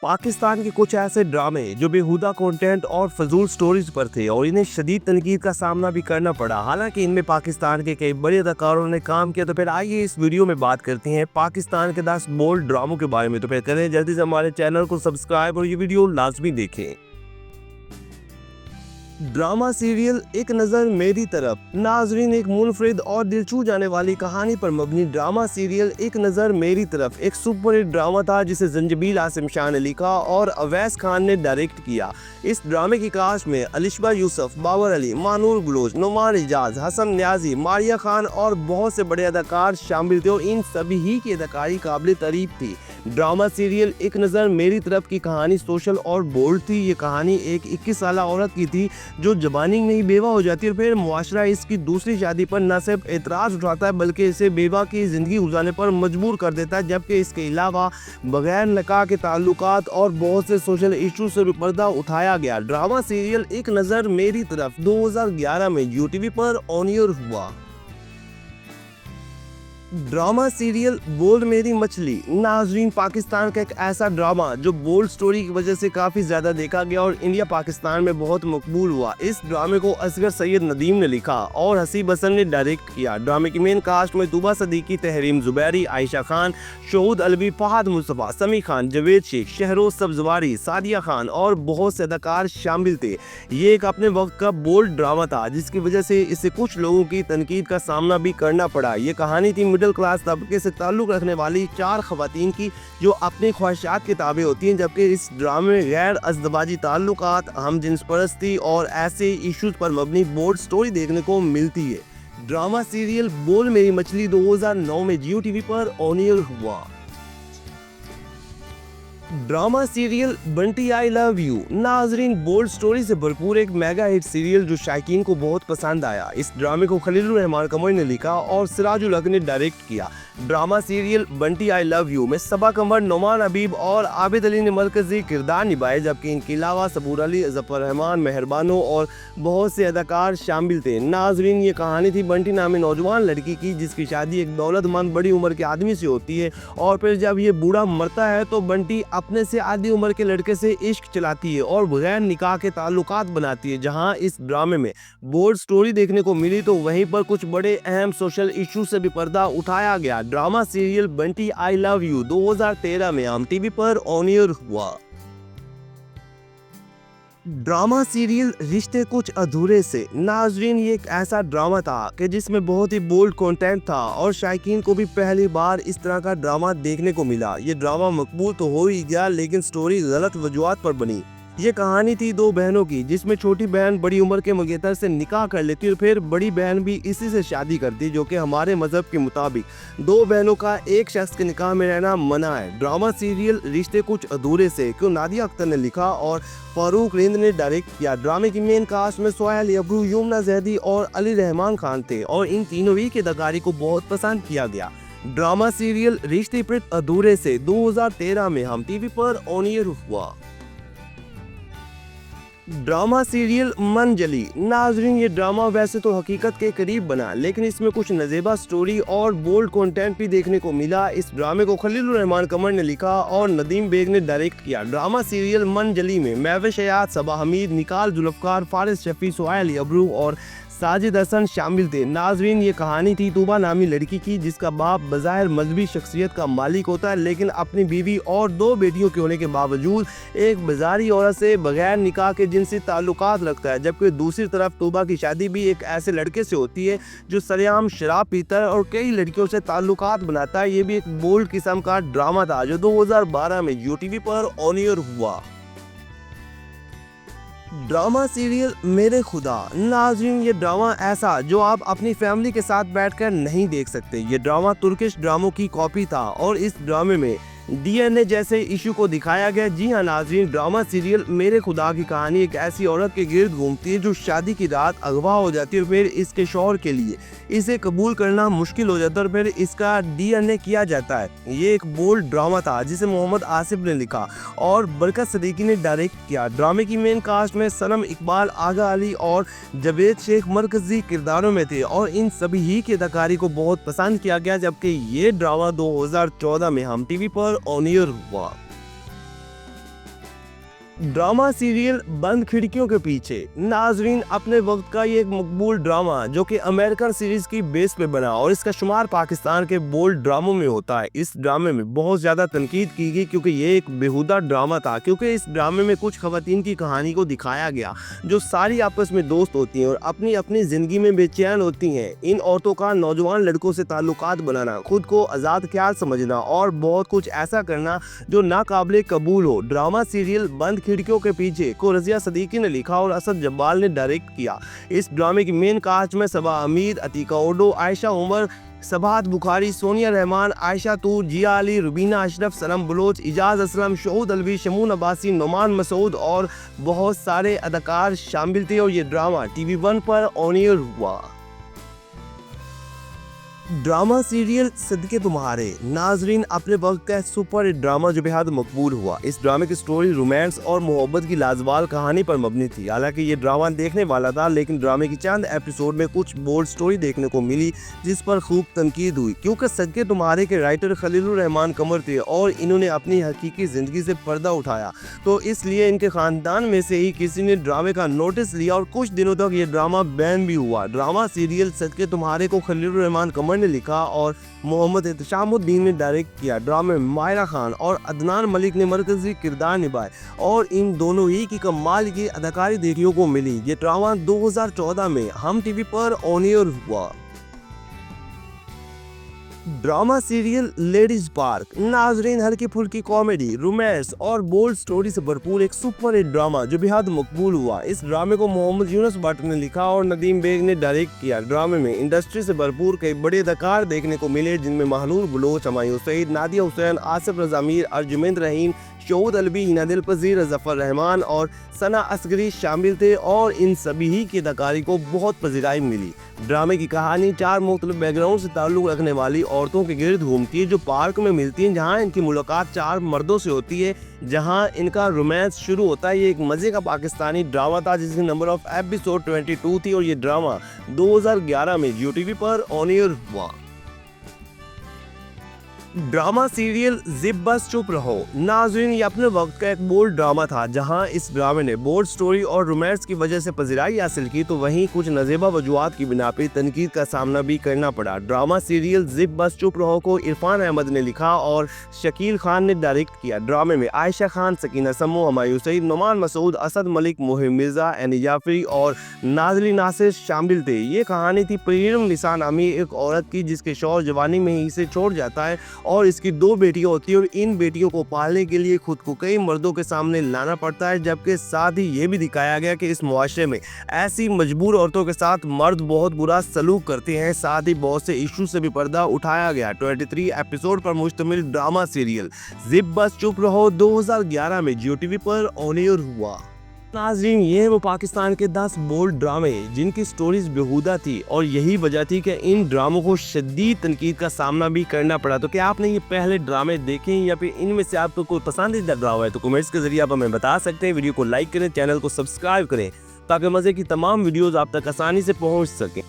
पाकिस्तान के कुछ ऐसे ड्रामे जो बेहुदा कंटेंट और फजूल स्टोरीज पर थे और इन्हें शदीद तनकीद का सामना भी करना पड़ा। हालांकि इनमें पाकिस्तान के कई बड़े अदाकारों ने काम किया। तो फिर आइए इस वीडियो में बात करते हैं पाकिस्तान के 10 बोल्ड ड्रामों के बारे में। तो फिर करें जल्दी से हमारे चैनल को सब्सक्राइब और ये वीडियो लाजमी देखें। ड्रामा सीरियल एक नज़र मेरी तरफ। नाजरीन, एक मुनफरिद और दिल छू जाने वाली कहानी पर मबनी ड्रामा सीरियल एक नज़र मेरी तरफ एक सुपर हिट ड्रामा था जिसे जंजबील आसिम शाह ने लिखा और अवैस खान ने डायरेक्ट किया। इस ड्रामे की कास्ट में अलिशबा यूसुफ, बाबर अली, मानूर गुलोज, नुमान इजाज, हसन न्याजी, मारिया खान और बहुत से बड़े अदाकार शामिल थे और इन सभी ही की अदाकारी काबिल तारीफ थी। ड्रामा सीरियल एक नज़र मेरी तरफ की कहानी सोशल और बोल्ड थी। ये कहानी एक 21 साल औरत की थी जो जबानी नहीं बेवा हो जाती है और फिर मुआशरा इसकी दूसरी शादी पर न सिर्फ एतराज़ उठाता है बल्कि इसे बेवा की ज़िंदगी गुजारने पर मजबूर कर देता है। जबकि इसके अलावा बगैर निकाह के ताल्लुकात और बहुत से सोशल इशू से भी पर्दा उठाया गया। ड्रामा सीरियल एक नज़र मेरी तरफ 2011 में यूटीवी पर ऑन एयर हुआ। ड्रामा सीरियल बोल्ड मेरी मछली। नाजरीन, पाकिस्तान का एक ऐसा ड्रामा जो बोल्ड स्टोरी की वजह से काफ़ी ज़्यादा देखा गया और इंडिया पाकिस्तान में बहुत मकबूल हुआ। इस ड्रामे को असगर सैयद नदीम ने लिखा और हसीब हसन ने डायरेक्ट किया। ड्रामे की मेन कास्ट में तुबा सदीकी, तहरीम जुबैरी, आयशा खान, शहूद अलवी, फहद मुस्तफ़ा, समी खान, जवेद शेख, शहरोज सब्जवारी, सादिया खान और बहुत से अदाकार शामिल थे। ये एक अपने वक्त का बोल्ड ड्रामा था जिसकी वजह से इसे कुछ लोगों की तनकीद का सामना भी करना पड़ा। ये कहानी थी मिडिल क्लास तबके से ताल्लुक़ रखने वाली 4 ख़वातीन की जो अपनी ख्वाहिशात के ताबे होती हैं। जबकि इस ड्रामे में गैर अज़दवाजी ताल्लुकात, हम जिन्स परस्ती और ऐसे इश्यूज पर मबनी बोल्ड स्टोरी देखने को मिलती है। ड्रामा सीरियल बोल्ड मेरी मछली 2009 में जियो टीवी पर ऑन एयर हुआ। Drama serial Bunty I love you. नाजरीन, बोल्ड स्टोरी से भरपूर एक मेगा हिट सीरियल जो शायकीन को बहुत पसंद आया। इस ड्रामे को खलीलुर रहमान कमर ने लिखा और सिराजुल हक ने डायरेक्ट किया। Drama serial Bunty I love you में सबा कमर, नुमान हबीब और आबिद अली ने मरकजी किरदार निभाए। जबकि इनके अलावा सबूर अली, जफर रहमान, मेहरबानो और बहुत से अदाकार शामिल थे। नाजरीन, ये कहानी थी बंटी नामी नौजवान लड़की की जिसकी शादी एक दौलतमंद बड़ी उम्र के आदमी से होती है और फिर जब ये बूढ़ा मरता है तो बंटी अपने से आधी उम्र के लड़के से इश्क चलाती है और बगैर निकाह के ताल्लुकात बनाती है। जहां इस ड्रामे में बोल्ड स्टोरी देखने को मिली तो वहीं पर कुछ बड़े अहम सोशल इशू से भी पर्दा उठाया गया। Drama serial Bunty I love you 2013 में हम टीवी पर ऑन एयर हुआ। ड्रामा सीरियल रिश्ते कुछ अधूरे से। नाजरीन, ये एक ऐसा ड्रामा था कि जिसमें बहुत ही बोल्ड कंटेंट था और शायकीन को भी पहली बार इस तरह का ड्रामा देखने को मिला। ये ड्रामा मकबूल तो हो ही गया लेकिन स्टोरी गलत वजूहात पर बनी। ये कहानी थी 2 बहनों की जिसमें छोटी बहन बड़ी उम्र के मंगेतर से निकाह कर लेती और फिर बड़ी बहन भी इसी से शादी करती जो कि हमारे मजहब के मुताबिक 2 बहनों का एक शख्स के निकाह में रहना मना है। ड्रामा सीरियल रिश्ते कुछ अधूरे से क्यों नादिया अख्तर ने लिखा और फारूक रिंद ने डायरेक्ट किया। ड्रामे की मेन कास्ट में सोहेल अबरू, यमुना जैदी और अली रहमान खान थे और इन तीनों ही की अदाकारी को बहुत पसंद किया गया। ड्रामा सीरियल रिश्ते कुछ अधूरे से 2013 में हम टीवी पर ऑन एयर हुआ। ड्रामा सीरियल मंजली। नाजरीन, ये ड्रामा वैसे तो हकीकत के करीब बना लेकिन इसमें कुछ नजेबा स्टोरी और बोल्ड कंटेंट भी देखने को मिला। इस ड्रामे को खलीलुर रहमान कमर ने लिखा और नदीम बेग ने डायरेक्ट किया। ड्रामा सीरियल मंजली में महवे शयाद, सबा हमीद, निकाल जुल्फकार, फारिस शफी, सोहेल अबरू और साजिद हसन शामिल थे। नाजरीन, ये कहानी थी तुबा नामी लड़की की जिसका बाप बज़ाहिर मजहबी शख्सियत का मालिक होता है लेकिन अपनी बीवी और 2 बेटियों के होने के बावजूद एक बाजारी औरत से बगैर निकाह के जिनसी ताल्लुकात रखता है। जबकि दूसरी तरफ तुबा की शादी भी एक ऐसे लड़के से होती है जो सरेआम शराब पीता है और कई लड़कियों से ताल्लुकात बनाता है। ये भी एक बोल्ड किस्म का ड्रामा था जो 2012 में यूटीवी पर ऑन एयर हुआ। ड्रामा सीरियल मेरे खुदा। नाज़रीन, ये ड्रामा ऐसा जो आप अपनी फैमिली के साथ बैठकर नहीं देख सकते। ये ड्रामा तुर्किश ड्रामों की कॉपी था और इस ड्रामे में डीएनए जैसे इशू को दिखाया गया। जी हाँ नाजरीन, ड्रामा सीरियल मेरे खुदा की कहानी एक ऐसी औरत के गिर्द घूमती है जो शादी की रात अगवा हो जाती है और फिर इसके शौहर के लिए इसे कबूल करना मुश्किल हो जाता है और फिर इसका डीएनए किया जाता है। ये एक बोल्ड ड्रामा था जिसे मोहम्मद आसिफ ने लिखा और बरकत सदीकी ने डायरेक्ट किया। ड्रामे की मेन कास्ट में सनम इकबाल, आगा अली और जवेद शेख मरकजी किरदारों में थे और इन सभी ही की अदाकारी को बहुत पसंद किया गया। जबकि ये ड्रामा 2014 में हम टीवी पर ऑन एयर हुआ। ड्रामा सीरियल बंद खिड़कियों के पीछे नाजरीन अपने वक्त का ये एक मकबूल ड्रामा जो कि अमेरिकन सीरीज की बेस पे बना और इसका शुमार पाकिस्तान के बोल्ड ड्रामों में होता है। इस ड्रामे में बहुत ज्यादा तनकीद की गई क्योंकि ये एक बेहुदा ड्रामा था, क्योंकि इस ड्रामे में कुछ खवातीन की कहानी को दिखाया गया जो सारी आपस में दोस्त होती हैं और अपनी अपनी जिंदगी में बेचैन होती हैं। इन औरतों का नौजवान लड़कों से ताल्लुकात बनाना, खुद को आज़ाद ख्याल समझना और बहुत कुछ ऐसा करना जो नाकाबिले कबूल हो। ड्रामा सीरियल बंद खिड़कियों के पीछे को रज़िया सदीकी ने लिखा और असद जब्बाल ने डायरेक्ट किया। इस ड्रामे की मेन कास्ट में सबा अमीर, अतीका ओडो, आयशा उमर, सबात बुखारी, सोनिया रहमान, आयशा तूर, जिया अली, रुबीना अशरफ, सलम बलोच, इजाज असलम, शहूद अलवी, शमून अब्बासी, नोमान मसूद और बहुत सारे अदाकार शामिल थे और ये ड्रामा TV1 पर ऑन एयर हुआ। ड्रामा सीरियल सदके तुम्हारे नाजरीन अपने वक्त का सुपर हिट ड्रामा जो बेहद मकबूल हुआ। इस ड्रामे की स्टोरी रोमांस और मोहब्बत की लाजवाब कहानी पर मबनी थी। हालांकि ये ड्रामा देखने वाला था, लेकिन ड्रामे की चंद एपिसोड में कुछ बोल्ड स्टोरी देखने को मिली जिस पर खूब तनकीद हुई, क्योंकि सदके तुम्हारे के राइटर खलीलुर रहमान कमर थे और इन्होंने अपनी हकीकी जिंदगी से पर्दा उठाया, तो इसलिए इनके खानदान में से ही किसी ने ड्रामे का नोटिस लिया और कुछ दिनों तक ये ड्रामा बैन भी हुआ। ड्रामा सीरियल सदके तुम्हारे को खलीलुर रहमान कमर ने लिखा और मोहम्मद एहतशामुद्दीन ने डायरेक्ट किया। ड्रामे में मायरा खान और अदनान मलिक ने मरकजी किरदार निभाए और इन दोनों ही की कमाल की अदाकारी देखने को मिली। ये ड्रामा 2014 में हम टीवी पर ऑन एयर हुआ। ड्रामा सीरियल लेडीज पार्क नाजरीन हल्की फुल्की कॉमेडी, रोमांस और बोल्ड स्टोरी से भरपूर एक सुपर हिट ड्रामा जो बेहद मकबूल हुआ। इस ड्रामे को मोहम्मद यूनुस भट्ट ने लिखा और नदीम बेग ने डायरेक्ट किया। ड्रामे में इंडस्ट्री से भरपूर कई बड़े अदाकार देखने को मिले, जिनमें महलूल बलोच, हमायूं सईद, नादिया हुसैन, आसिफ रज़ा मीर, अर्जुमेंद रहीम, शहूद अलवी, हिना दिल पजीर, जफर रहमान और सना असगरी शामिल थे और इन सभी ही की अदाकारी को बहुत पजीराई मिली। ड्रामे की कहानी चार मुख्तलिफ बैकग्राउंड से ताल्लुक रखने वाली औरतों के गिर्द घूमती है जो पार्क में मिलती हैं, जहां इनकी मुलाकात चार मर्दों से होती है, जहां इनका रोमांस शुरू होता है। ये एक मजे का पाकिस्तानी ड्रामा था जिसकी नंबर ऑफ एपिसोड 22 थी और ये ड्रामा 2011 में जियो टीवी पर ऑन एयर हुआ। ड्रामा सीरियल जिप बस चुप रहो नाज़रीन ये अपने वक्त का एक बोल्ड ड्रामा था, जहां इस ड्रामे ने बोल्ड स्टोरी और रोमांस की वजह से पज़िराई हासिल की, तो वहीं कुछ नज़ेबा वजूहात की बिना पे तनकीद का सामना भी करना पड़ा। ड्रामा सीरियल जिप बस चुप रहो को इरफान अहमद ने लिखा और शकील खान ने डायरेक्ट किया। ड्रामे में आयशा खान, सकीना समो, हमायूं सईद, नोमान मसूद, असद मलिक, मोहिम मिर्जा, एनी जाफरी और नाज़ली नासिर शामिल थे। ये कहानी थी प्रीरम निसा नामी एक औरत की जिसके शौहर जवानी में ही इसे छोड़ जाता है और इसकी दो बेटियां होती है और इन बेटियों को पालने के लिए खुद को कई मर्दों के सामने लाना पड़ता है, जबकि साथ ही ये भी दिखाया गया कि इस मुआशरे में ऐसी मजबूर औरतों के साथ मर्द बहुत बुरा सलूक करते हैं। साथ ही बहुत से इशू से भी पर्दा उठाया गया। 23 एपिसोड पर मुश्तमिल ड्रामा सीरियल जिप बस चुप रहो 2011 में जियो टीवी पर ऑन एयर हुआ। नाज़रीन ये वो पाकिस्तान के 10 बोल्ड ड्रामे जिनकी स्टोरीज बेहुदा थी और यही वजह थी कि इन ड्रामों को शदीद तनकीद का सामना भी करना पड़ा। तो क्या आपने ये पहले ड्रामे देखे या फिर इनमें से आपको कोई पसंदीदा ड्रामा है तो कमेंट्स के जरिए आप हमें बता सकते हैं। वीडियो को लाइक करें, चैनल को सब्सक्राइब करें ताकि मज़े की तमाम वीडियोज़ आप तक आसानी से पहुँच सकें।